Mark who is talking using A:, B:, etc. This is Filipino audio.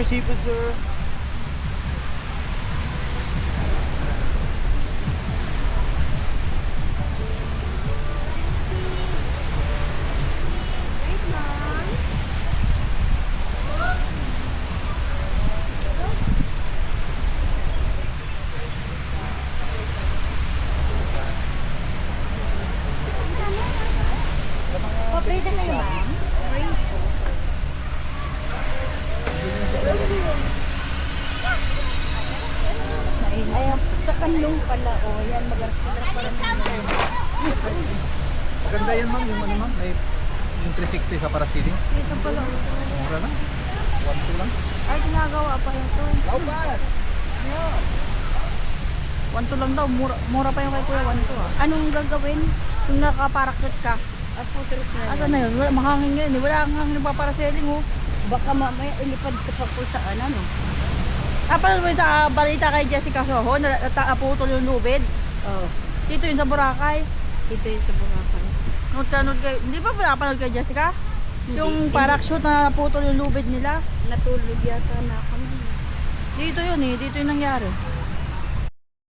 A: Pure seafood, sir.
B: Paprito na yun, ma'am. Prito. Ay, sa kanlong pala, oh. Yan, magarap-garap pala naman.
C: Maganda yan ma'am, yung ano ma'am, may yung 360 sa parasailing.
B: Ito pala.
C: Mura lang. 1-2 lang.
B: Ay, ginagawa pa ito.
C: Lauban!
B: 1-2 lang daw. Mura pa yung kay Kuya 1-2 ah. Anong gagawin? Kung nakaparakit ka? At putros na yun. Asa na yun? Wala, mahangin ngayon eh. Wala kang hangin nagpaparaselling oh. Baka mamaya ilipad ka pa po saan ano. Pala mo sa balita kay Jessica Soho na naputol yung lubid.
D: Oh,
B: Dito yun sa Boracay.
D: ito yung sa Boracay.
B: Nanood kay, hindi ba pinapanood kay Jessica?
D: Hindi.
B: Yung parachute na naputol yung lubid nila.
D: Natulog yata na ako nun.
B: Dito yun eh. Dito yung nangyari.